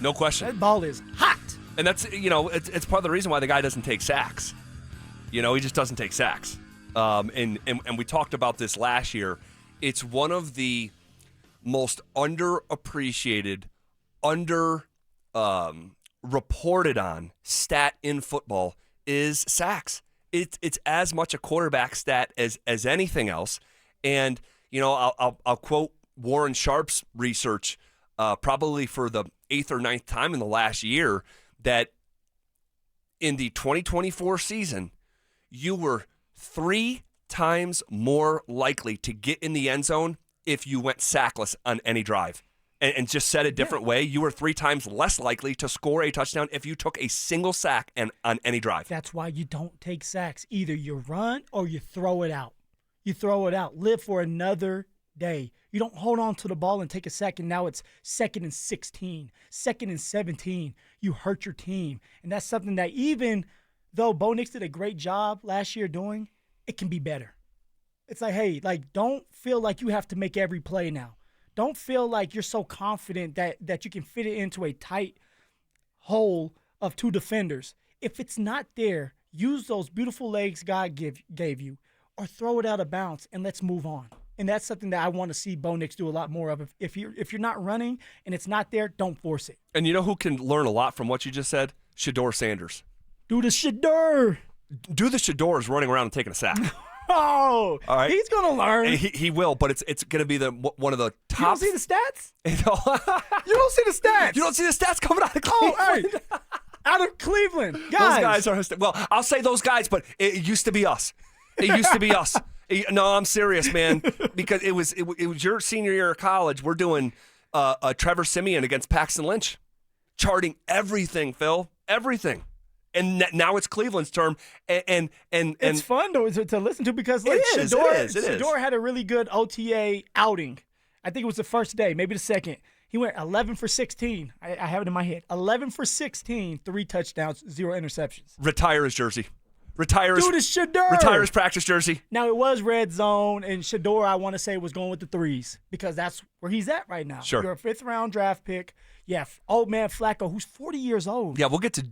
No question. That ball is hot. And that's, it's part of the reason why the guy doesn't take sacks. He just doesn't take sacks. And we talked about this last year. It's one of the most underappreciated, reported on stat in football is sacks. It's as much a quarterback stat as anything else. And, I'll quote Warren Sharp's research probably for the 8th or 9th time in the last year that in the 2024 season, you were 3 times more likely to get in the end zone if you went sackless on any drive. And just said a different way, you were 3 times less likely to score a touchdown if you took a single sack on any drive. That's why you don't take sacks. Either you run or you throw it out. You throw it out. Live for another day. You don't hold on to the ball and take a sack, and now it's 2nd and 16, 2nd and 17. You hurt your team. And that's something that even though Bo Nix did a great job last year doing, it can be better. It's like, hey, don't feel like you have to make every play now. Don't feel like you're so confident that you can fit it into a tight hole of 2 defenders. If it's not there, use those beautiful legs God gave you or throw it out of bounds and let's move on. And that's something that I want to see Bo Nix do a lot more of. If you're not running and it's not there, don't force it. And you know who can learn a lot from what you just said? Shedeur Sanders. Do the Shedeur. Do the Shedeur is running around and taking a sack. Oh, all right. He's going to learn. He will, but it's going to be one of the top. You don't see the stats? You don't see the stats. You don't see the stats coming out of Cleveland. Oh, hey. Out of Cleveland. Guys. Those guys are, well, I'll say those guys, but it used to be us. It used to be us. No, I'm serious, man, because it was your senior year of college. We're doing Trevor Siemian against Paxton Lynch, charting everything, Phil, everything. And now it's Cleveland's term, and it's fun to listen to because Shedeur had a really good OTA outing. I think it was the first day, maybe the second. He went 11 for 16. I have it in my head. 11 for 16, 3 touchdowns, 0 interceptions. Retire his jersey. Retire his practice jersey. Now, it was red zone, and Shedeur, I want to say, was going with the 3s because that's where he's at right now. Sure. You're a 5th-round draft pick. Yeah, old man Flacco, who's 40 years old. Yeah, we'll get to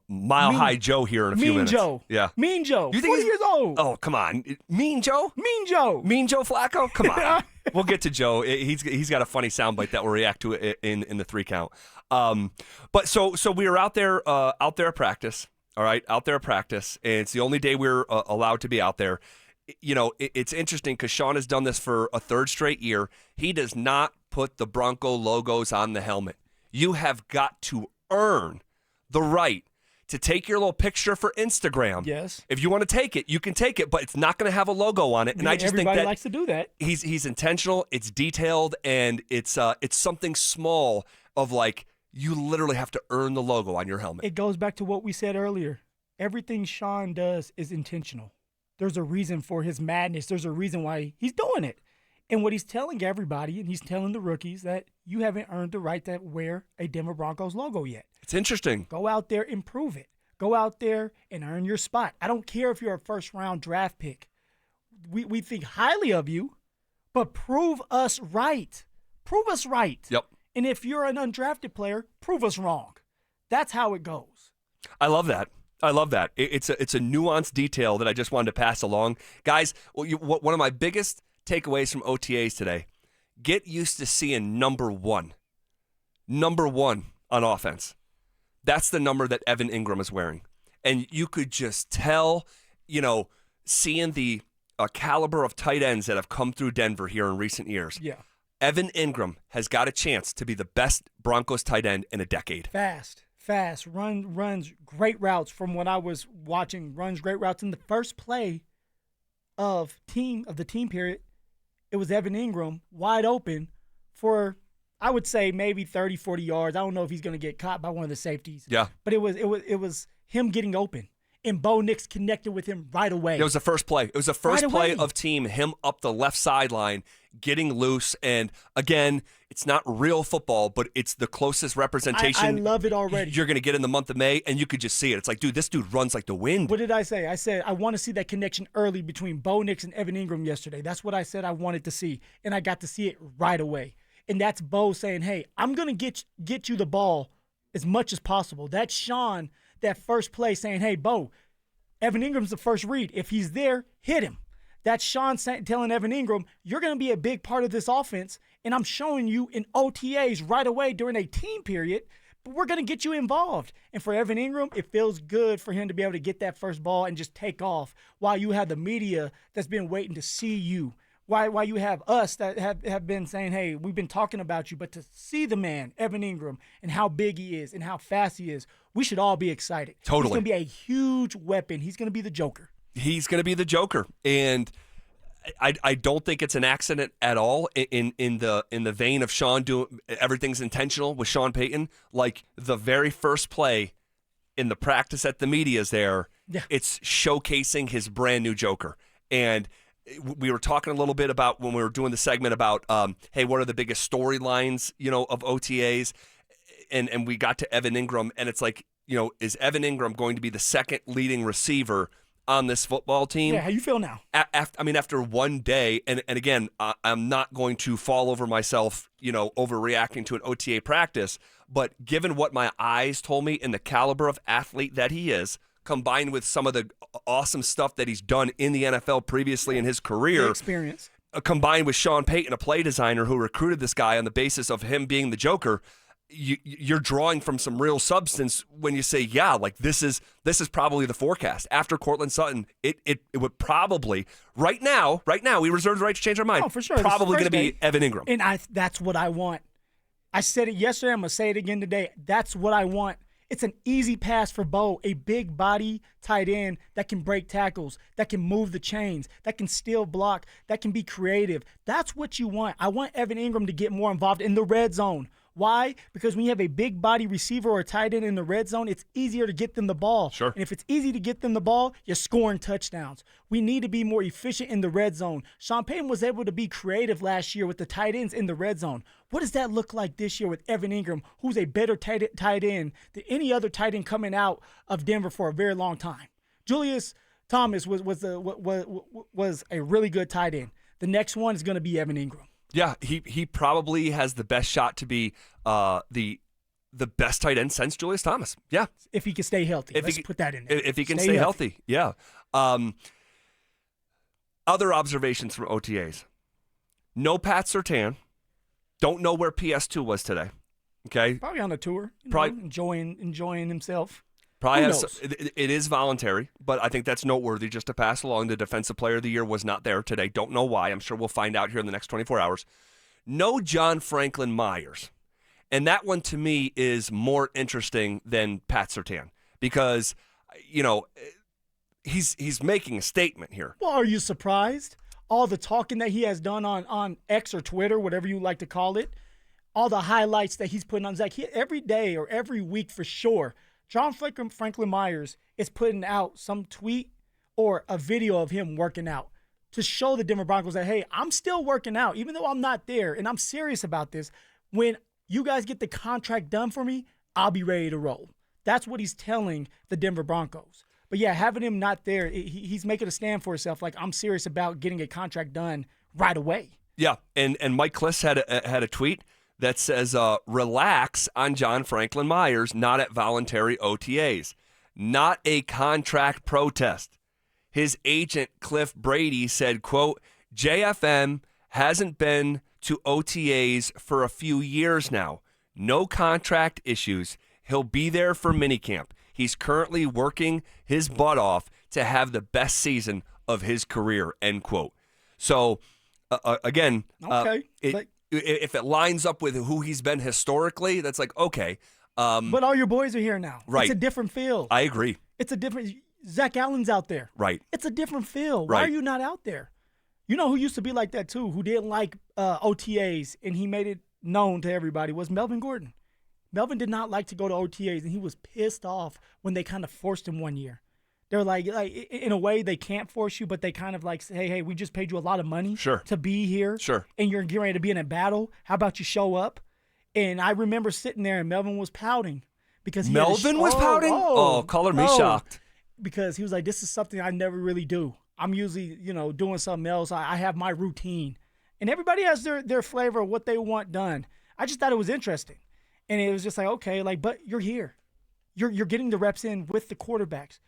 Mile High Joe here in a few minutes. Mean Joe. Yeah. Mean Joe. You think 40 years old. Oh, come on. Mean Joe? Mean Joe. Mean Joe Flacco? Come on. We'll get to Joe. He's got a funny soundbite that we'll react to in the 3 count. But so we were out there at practice. All right, out there at practice, and it's the only day we're allowed to be out there. It's interesting because Sean has done this for a 3rd straight year. He does not put the Bronco logos on the helmet. You have got to earn the right to take your little picture for Instagram. Yes. If you want to take it, you can take it, but it's not going to have a logo on it. And I just think that everybody likes to do that. He's intentional, it's detailed, and it's something small of like, you literally have to earn the logo on your helmet. It goes back to what we said earlier. Everything Sean does is intentional. There's a reason for his madness. There's a reason why he's doing it. And what he's telling everybody, and he's telling the rookies, that you haven't earned the right to wear a Denver Broncos logo yet. It's interesting. Go out there and prove it. Go out there and earn your spot. I don't care if you're a 1st-round draft pick. We think highly of you, but prove us right. Prove us right. Yep. And if you're an undrafted player, prove us wrong. That's how it goes. I love that. It's a nuanced detail that I just wanted to pass along. Guys, one of my biggest takeaways from OTAs today, get used to seeing number 1. Number 1 on offense. That's the number that Evan Ingram is wearing. And you could just tell, seeing the caliber of tight ends that have come through Denver here in recent years. Yeah. Evan Ingram has got a chance to be the best Broncos tight end in a decade. Fast, runs great routes from what I was watching, runs great routes. In the first play of the team period, it was Evan Ingram wide open for, I would say, maybe 30, 40 yards. I don't know if he's going to get caught by one of the safeties. Yeah. But it was him getting open. And Bo Nix connected with him right away. It was the first play. It was the first play of team, him up the left sideline, getting loose. And again, it's not real football, but it's the closest representation. I love it already. You're going to get in the month of May, and you could just see it. It's like, dude, this dude runs like the wind. What did I say? I said I want to see that connection early between Bo Nix and Evan Ingram yesterday. That's what I said I wanted to see, and I got to see it right away. And that's Bo saying, hey, I'm going to get you the ball as much as possible. That's Sean, that first play saying, hey, Bo, Evan Ingram's the first read. If he's there, hit him. That's Sean telling Evan Ingram, you're going to be a big part of this offense, and I'm showing you in OTAs right away during a team period, but we're going to get you involved. And for Evan Ingram, it feels good for him to be able to get that first ball and just take off while you have the media that's been waiting to see you. Why you have us that have been saying, hey, we've been talking about you, but to see the man, Evan Ingram, and how big he is and how fast he is, we should all be excited. Totally. He's going to be a huge weapon. He's going to be the Joker. He's going to be the Joker, and I don't think it's an accident at all in the vein of Sean doing everything's intentional with Sean Payton. Like the very first play in the practice at the media's there, it's showcasing his brand new Joker. And we were talking a little bit about when we were doing the segment about, hey, what are the biggest storylines, of OTAs? And we got to Evan Ingram, and it's like, is Evan Ingram going to be the second leading receiver on this football team? Yeah, how you feel now? After one day, and again, I'm not going to fall over myself, overreacting to an OTA practice, but given what my eyes told me and the caliber of athlete that he is, combined with some of the awesome stuff that he's done in the NFL previously in his career, the experience, combined with Sean Payton, a play designer who recruited this guy on the basis of him being the Joker, you're drawing from some real substance when you say, yeah, like this is probably the forecast. After Cortland Sutton, it would probably right now we reserve the right to change our mind. Oh, for sure. Probably going to be Evan Ingram. And that's what I want. I said it yesterday. I'm going to say it again today. That's what I want. It's an easy pass for Bo, a big body tight end that can break tackles, that can move the chains, that can steal block, that can be creative. That's what you want. I want Evan Ingram to get more involved in the red zone. Why? Because when you have a big body receiver or a tight end in the red zone, it's easier to get them the ball. Sure. And if it's easy to get them the ball, you're scoring touchdowns. We need to be more efficient in the red zone. Sean Payton was able to be creative last year with the tight ends in the red zone. What does that look like this year with Evan Ingram, who's a better tight end than any other tight end coming out of Denver for a very long time? Julius Thomas was a really good tight end. The next one is going to be Evan Ingram. Yeah, he probably has the best shot to be the best tight end since Julius Thomas. Yeah, if he can stay healthy. Let's put that in there. If he can stay healthy. Yeah. Other observations from OTAs. No Pat Surtain. Don't know where PS2 was today. Okay. Probably on a tour. Probably enjoying himself. Probably has, it is voluntary, but I think that's noteworthy just to pass along. The Defensive Player of the Year was not there today. Don't know why. I'm sure we'll find out here in the next 24 hours. No John Franklin Myers. And that one to me is more interesting than Pat Surtain because, he's making a statement here. Well, are you surprised? All the talking that he has done on X or Twitter, whatever you like to call it, all the highlights that he's putting on Zach, every day or every week for sure, John Franklin Myers is putting out some tweet or a video of him working out to show the Denver Broncos that, hey, I'm still working out, even though I'm not there, and I'm serious about this. When you guys get the contract done for me, I'll be ready to roll. That's what he's telling the Denver Broncos. But, yeah, having him not there, he's making a stand for himself, like I'm serious about getting a contract done right away. Yeah, and Mike Kliss had a tweet that says, relax on John Franklin Myers, not at voluntary OTAs. Not a contract protest. His agent, Cliff Brady, said, quote, JFM hasn't been to OTAs for a few years now. No contract issues. He'll be there for minicamp. He's currently working his butt off to have the best season of his career, end quote. So, again, okay. If it lines up with who he's been historically, that's like, okay. But all your boys are here now. Right. It's a different feel. I agree. It's a different – Zach Allen's out there. Right. It's a different feel. Right. Why are you not out there? You know who used to be like that too, who didn't like OTAs, and he made it known to everybody, was Melvin Gordon. Melvin did not like to go to OTAs, and he was pissed off when they kind of forced him one year. They're like in a way, they can't force you, but they kind of like say, hey, we just paid you a lot of money to be here. Sure. And you're getting ready to be in a battle. How about you show up? And I remember sitting there, and Melvin was pouting. Because Melvin was pouting? Oh, color me shocked. Because he was like, this is something I never really do. I'm usually, doing something else. I have my routine. And everybody has their flavor of what they want done. I just thought it was interesting. And it was just like, okay, like, but you're here. You're getting the reps in with the quarterbacks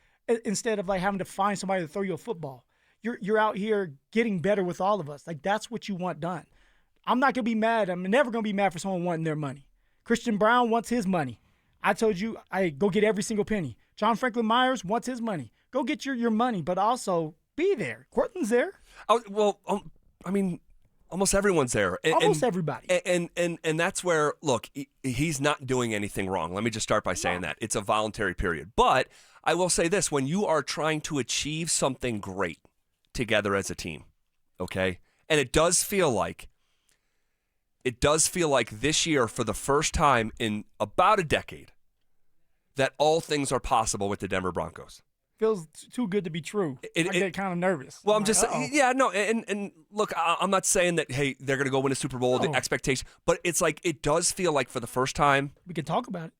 instead of like having to find somebody to throw you a football. You're out here getting better with all of us. Like, that's what you want done. I'm not going to be mad. I'm never going to be mad for someone wanting their money. Christian Brown wants his money. I told you, go get every single penny. John Franklin Myers wants his money. Go get your money, but also be there. Cortland's there. Almost everyone's there. Almost everybody. And that's where, look, he's not doing anything wrong. Let me just start by saying that. It's a voluntary period. But I will say this, when you are trying to achieve something great together as a team, okay? And it does feel like this year, for the first time in about a decade, that all things are possible with the Denver Broncos. Feels too good to be true. I get kind of nervous. Well, I'm just saying, and look, I'm not saying that, hey, they're going to go win a Super Bowl, the expectation, but it's like, it does feel like for the first time, we can talk about it.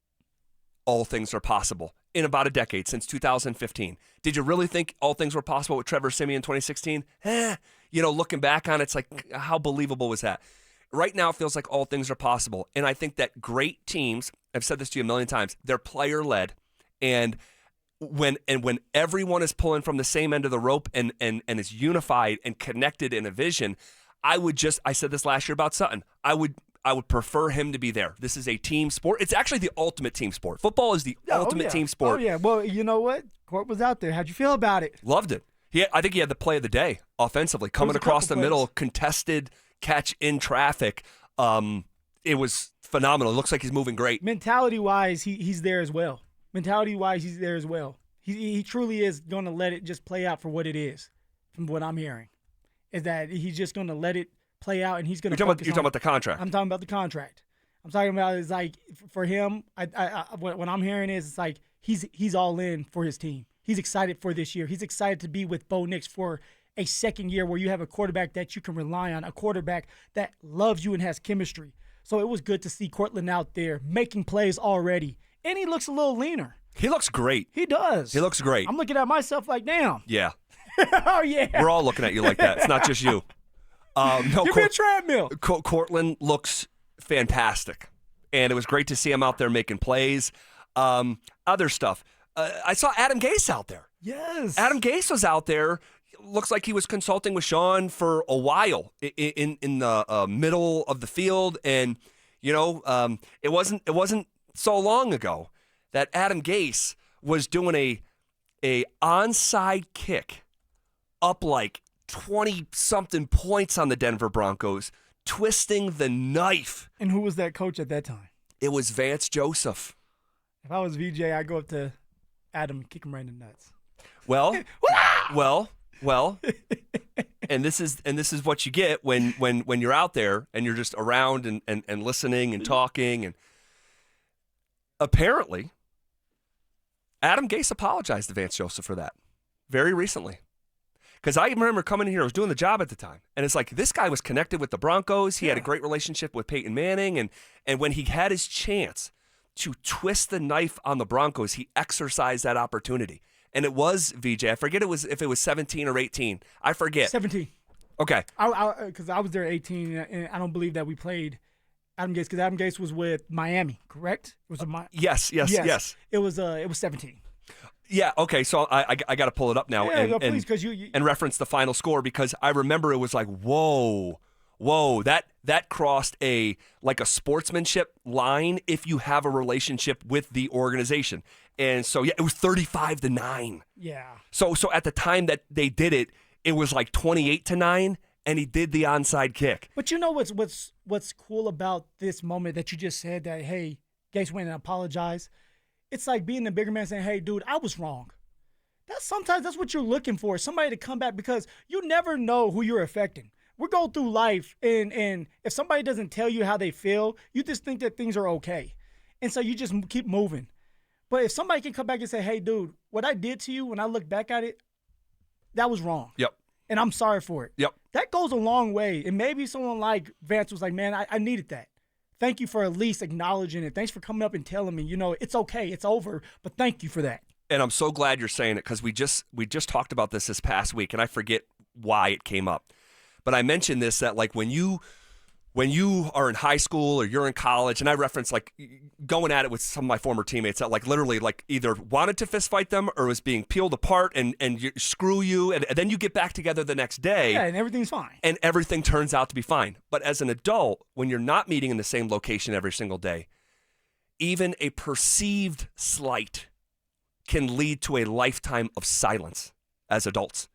All things are possible in about a decade, since 2015. Did you really think all things were possible with Trevor Siemian in 2016? Looking back on it, it's like, how believable was that? Right now, it feels like all things are possible. And I think that great teams, I've said this to you a million times, they're player-led, and when everyone is pulling from the same end of the rope and is unified and connected in a vision, I said this last year about Sutton, I would prefer him to be there. This is a team sport. It's actually the ultimate team sport. Football is the ultimate team sport. Oh, yeah. Well, you know what? Court was out there. How'd you feel about it? Loved it. I think he had the play of the day offensively, coming across the middle, contested catch in traffic. It was phenomenal. It looks like he's moving great. Mentality-wise, he's there as well. He truly is going to let it just play out for what it is, from what I'm hearing, is that he's just going to let it play out, and he's going to You're talking about the contract. I'm talking about the contract. I'm talking about, it's like, for him, what I'm hearing is, it's like he's all in for his team. He's excited for this year. He's excited to be with Bo Nix for a second year where you have a quarterback that you can rely on, a quarterback that loves you and has chemistry. So it was good to see Cortland out there making plays already. And he looks a little leaner. He looks great. He does. He looks great. I'm looking at myself like, damn. Yeah. Oh, yeah. We're all looking at you like that. It's not just you. Give me a treadmill. Cortland looks fantastic. And it was great to see him out there making plays. Other stuff. I saw Adam Gase out there. Yes. Adam Gase was out there. Looks like he was consulting with Sean for a while in the middle of the field. And, it wasn't so long ago that Adam Gase was doing a onside kick up like 20-something points on the Denver Broncos, twisting the knife. And who was that coach at that time? It was Vance Joseph. If I was VJ, I'd go up to Adam and kick him right in the nuts. Well, and this is what you get when you're out there and you're just around and listening and talking. And apparently, Adam Gase apologized to Vance Joseph for that very recently. Because I remember coming in here, I was doing the job at the time, and it's like, this guy was connected with the Broncos. He had a great relationship with Peyton Manning, and when he had his chance to twist the knife on the Broncos, he exercised that opportunity. And it was, VJ, I forget if it was 17 or 18. I forget. 17. Okay. Because I was there at 18, and I don't believe that we played Adam Gase, because Adam Gase was with Miami, correct? It was Yes. It was 17. Yeah, okay, so I got to pull it up now and reference the final score, because I remember it was like, whoa, that crossed a sportsmanship line if you have a relationship with the organization. And so, yeah, it was 35-9. Yeah. So at the time that they did it, it was like 28-9, and he did the onside kick. But you know what's cool about this moment that you just said, that, hey, Gase went and apologized? It's like being the bigger man saying, hey, dude, I was wrong. Sometimes that's what you're looking for, somebody to come back, because you never know who you're affecting. We're going through life, and if somebody doesn't tell you how they feel, you just think that things are okay. And so you just keep moving. But if somebody can come back and say, hey, dude, what I did to you, when I look back at it, that was wrong. Yep. And I'm sorry for it. Yep. That goes a long way. And maybe someone like Vance was like, man, I needed that. Thank you for at least acknowledging it. Thanks for coming up and telling me, it's okay, it's over, but thank you for that. And I'm so glad you're saying it, because we just talked about this past week, and I forget why it came up. but I mentioned this, that like when you are in high school or you're in college, and I reference like going at it with some of my former teammates that like literally like either wanted to fist fight them or was being peeled apart and screw you, and then you get back together the next day. Yeah, and everything's fine. And everything turns out to be fine. But as an adult, when you're not meeting in the same location every single day, even a perceived slight can lead to a lifetime of silence as adults.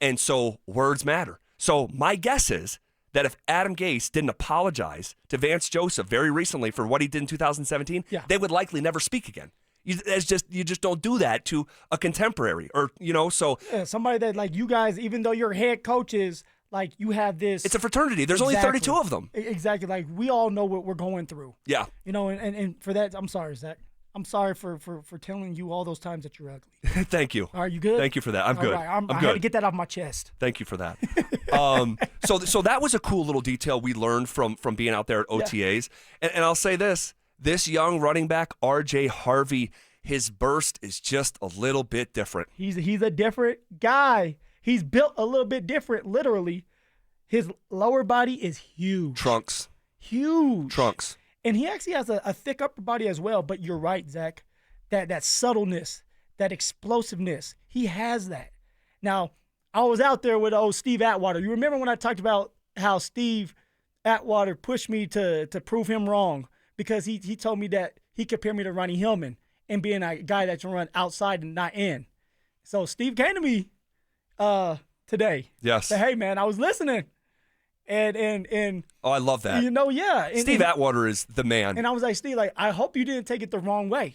And so words matter. So my guess is that if Adam Gase didn't apologize to Vance Joseph very recently for what he did in 2017, they would likely never speak again. You just don't do that to a contemporary, or so somebody that like you guys, even though you're head coaches, like you have this. It's a fraternity. There's only 32 of them. Exactly. Like we all know what we're going through. Yeah. And for that, I'm sorry, Zach. I'm sorry for telling you all those times that you're ugly. Thank you. Are you good? Thank you for that. I'm good. Right. I'm I good. had to get that off my chest. Thank you for that. So that was a cool little detail we learned from being out there at OTAs. And I'll say this young running back, RJ Harvey, his burst is just a little bit different. He's a different guy. He's built a little bit different, literally. His lower body is huge. Trunks. Huge. Trunks. And he actually has a thick upper body as well. But you're right, Zach. That subtleness, that explosiveness, he has that. Now, I was out there with Steve Atwater. You remember when I talked about how Steve Atwater pushed me to prove him wrong because he told me that he compared me to Ronnie Hillman and being a guy that can run outside and not in. So Steve came to me today. Yes. Said, hey, man, I was listening. And oh, I love that. Yeah. Steve Atwater is the man. And I was like, Steve, like, I hope you didn't take it the wrong way.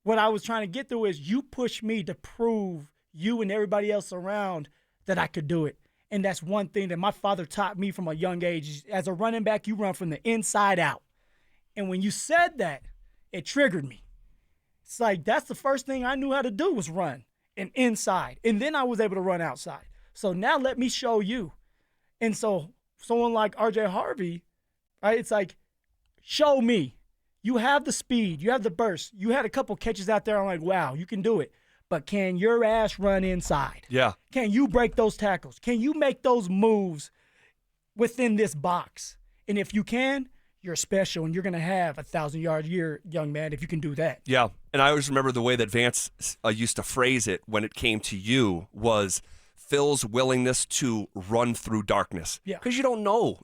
What I was trying to get through is you pushed me to prove you and everybody else around that I could do it. And that's one thing that my father taught me from a young age. As a running back, you run from the inside out. And when you said that, it triggered me. It's like that's the first thing I knew how to do was run and inside. And then I was able to run outside. So now let me show you. And so someone like RJ Harvey, right? It's like, show me. You have the speed. You have the burst. You had a couple catches out there. I'm like, wow, you can do it. But can your ass run inside? Yeah. Can you break those tackles? Can you make those moves within this box? And if you can, you're special, and you're going to have 1,000-yard year, young man, if you can do that. Yeah. And I always remember the way that Vance used to phrase it when it came to you was Phil's willingness to run through darkness. Yeah. Because you don't know.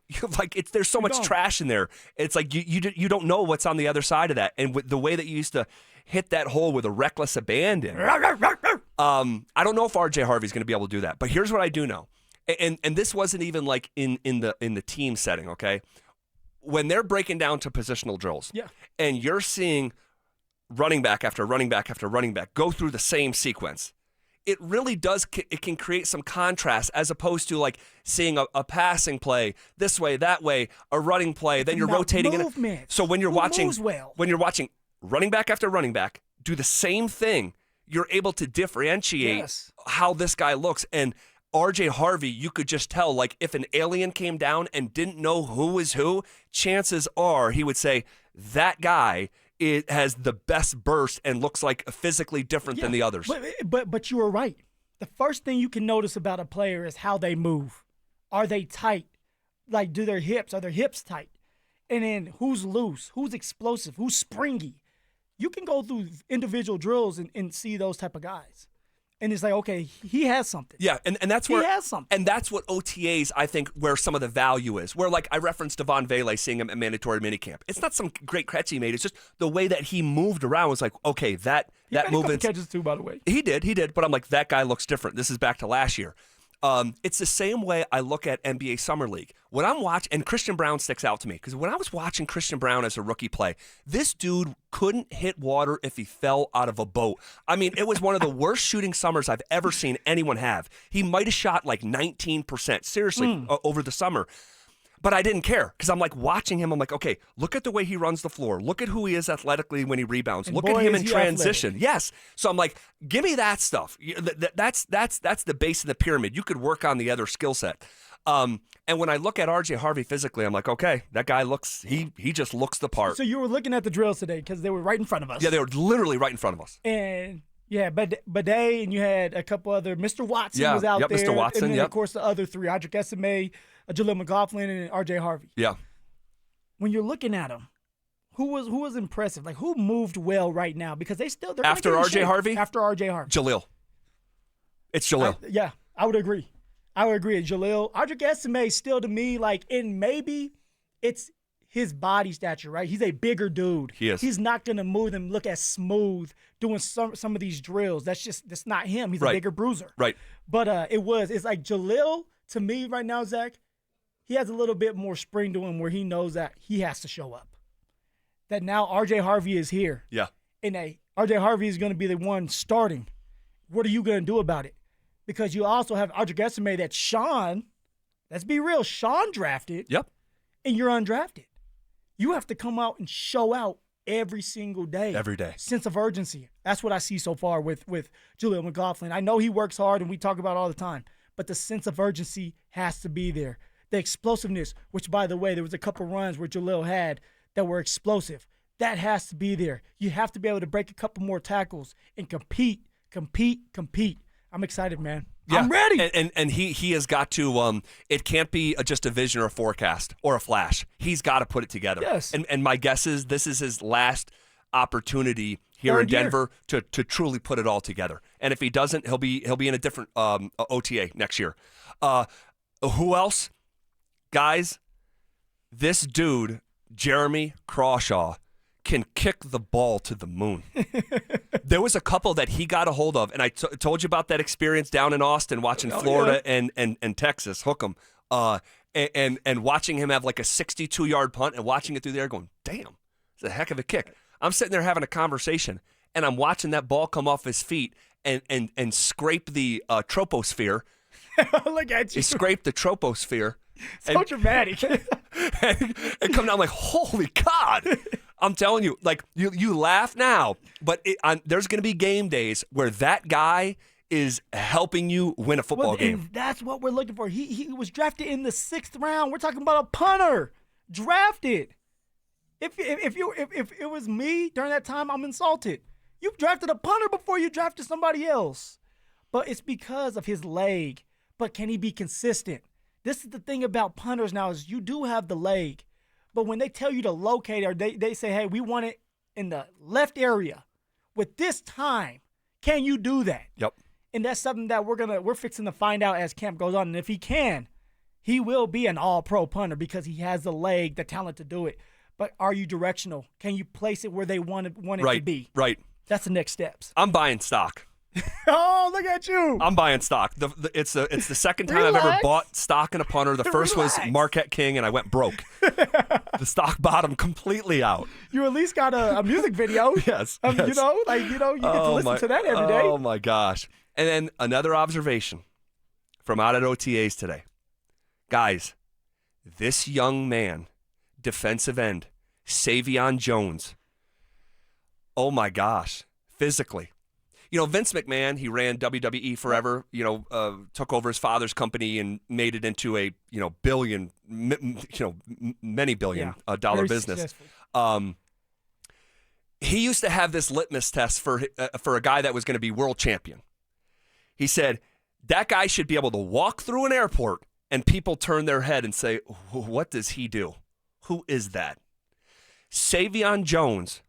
There's so much trash in there. It's like you don't know what's on the other side of that. And with the way that you used to hit that hole with a reckless abandon, I don't know if RJ Harvey's going to be able to do that. But here's what I do know. And this wasn't even like in the team setting, okay? When they're breaking down to positional drills, and you're seeing running back after running back after running back go through the same sequence, it really does. It can create some contrast as opposed to like seeing a passing play this way, that way, a running play. Then you're rotating it. So when you're watching running back after running back do the same thing, you're able to differentiate how this guy looks. And RJ Harvey, you could just tell, like if an alien came down and didn't know who was who, chances are he would say that guy has the best burst and looks like physically different than the others. But you were right. The first thing you can notice about a player is how they move. Are they tight? Like, are their hips tight? And then who's loose? Who's explosive? Who's springy? You can go through individual drills and see those type of guys. And it's like, okay, he has something. Yeah, and that's where he has something. And that's what OTAs, I think, where some of the value is. Where, like, I referenced Devon Vele seeing him at mandatory minicamp. It's not some great catch he made. It's just the way that he moved around was like, okay, that movement. Catches too, by the way. He did. But I'm like, that guy looks different. This is back to last year. It's the same way I look at NBA Summer League. When I'm watching, and Christian Brown sticks out to me, because when I was watching Christian Brown as a rookie play, this dude couldn't hit water if he fell out of a boat. I mean, it was one of the worst shooting summers I've ever seen anyone have. He might have shot like 19%, seriously, over the summer. But I didn't care because I'm like watching him. I'm like, okay, look at the way he runs the floor. Look at who he is athletically when he rebounds. And look boy, at him is in he transition. athletic. Yes. So I'm like, give me that stuff. That's the base of the pyramid. You could work on the other skill set. And when I look at RJ Harvey physically, I'm like, okay, that guy looks. He just looks the part. So you were looking at the drills today because they were right in front of us. Yeah, they were literally right in front of us. And yeah, Bidet, and you had a couple other. Mr. Watson was out there. Mr. Watson. And then, of course, the other three, Audric Esime, Jaleel McLaughlin and RJ Harvey. Yeah. When you're looking at them, who was impressive? Like, who moved well right now? Because they're After RJ Harvey? After RJ Harvey. Jaleel. It's Jaleel. I would agree. Jaleel. Audric Esme still to me, like, and maybe it's his body stature, right? He's a bigger dude. He is. He's not going to move and look as smooth doing some of these drills. That's not him. He's a bigger bruiser. Right. But it's like Jaleel, to me right now, Zach, he has a little bit more spring to him where he knows that he has to show up. That now RJ Harvey is here. Yeah. And RJ Harvey is going to be the one starting. What are you going to do about it? Because you also have Audric Esme that Sean, let's be real, Sean drafted. Yep. And you're undrafted. You have to come out and show out every single day. Every day. Sense of urgency. That's what I see so far with Jaleel McLaughlin. I know he works hard and we talk about it all the time, but the sense of urgency has to be there. The explosiveness, which, by the way, there was a couple runs where Jaleel had that were explosive. That has to be there. You have to be able to break a couple more tackles and compete. I'm excited, man. Yeah. I'm ready. And he has got to it can't be just a vision or a forecast or a flash. He's got to put it together. Yes. And my guess is this is his last opportunity here in Denver to truly put it all together. And if he doesn't, he'll be in a different OTA next year. Who else? Guys, this dude, Jeremy Crawshaw, can kick the ball to the moon. There was a couple that he got a hold of, and I told you about that experience down in Austin watching Florida and Texas hook him, and watching him have like a 62-yard punt and watching it through there going, damn, it's a heck of a kick. I'm sitting there having a conversation, and I'm watching that ball come off his feet and scrape the troposphere. Look at you. He scraped the troposphere. So dramatic. and come down like, holy God. I'm telling you, like, you laugh now, but there's going to be game days where that guy is helping you win a football game. And that's what we're looking for. He was drafted in the 6th round. We're talking about a punter drafted. If it was me during that time, I'm insulted. You drafted a punter before you drafted somebody else. But it's because of his leg. But can he be consistent? This is the thing about punters now is you do have the leg. But when they tell you to locate or they say, hey, we want it in the left area with this time, can you do that? Yep. And that's something that we're fixing to find out as camp goes on. And if he can, he will be an all-pro punter because he has the leg, the talent to do it. But are you directional? Can you place it where they want it to be? Right. That's the next steps. I'm buying stock. Oh, look at you. I'm buying stock. It's the second time I've ever bought stock in a punter. The first was Marquette King, and I went broke. The stock bottomed completely out. You at least got a music video. Yes. You get to listen to that every day. Oh, my gosh. And then another observation from out at OTAs today. Guys, this young man, defensive end, Savion Jones, oh, my gosh, physically. You know, Vince McMahon, he ran WWE forever, took over his father's company and made it into a, many billion dollar business. He used to have this litmus test for a guy that was going to be world champion. He said, that guy should be able to walk through an airport and people turn their head and say, what does he do? Who is that? Savion Jones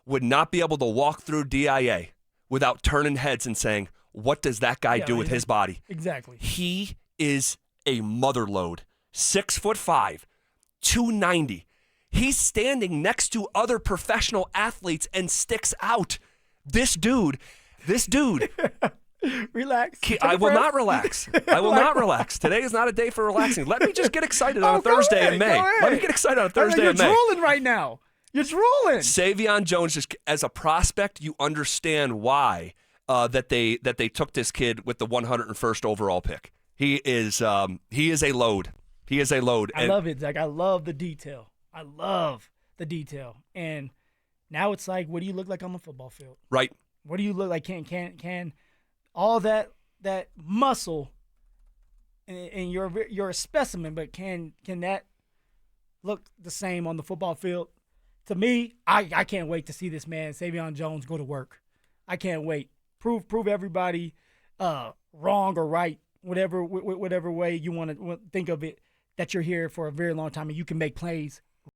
would not be able to walk through DIA without turning heads and saying, what does that guy do with his body? Exactly. He is a mother load. 6'5", 290. He's standing next to other professional athletes and sticks out. This dude. Relax. I will not relax. I will not relax. Today is not a day for relaxing. Let me just get excited on a Thursday in May. Let me get excited on a Thursday in May. You're drooling right now. You're drooling. Savion Jones, just as a prospect, you understand why that they took this kid with the 101st overall pick. He is a load. He is a load. I love it, Zach. I love the detail. And now it's like, what do you look like on the football field? Right. What do you look like? Can all that muscle, and you're a specimen, but can that look the same on the football field? To me, I can't wait to see this man, Savion Jones, go to work. I can't wait. Prove everybody wrong or right, whatever way you want to think of it. that you're here for a very long time and you can make plays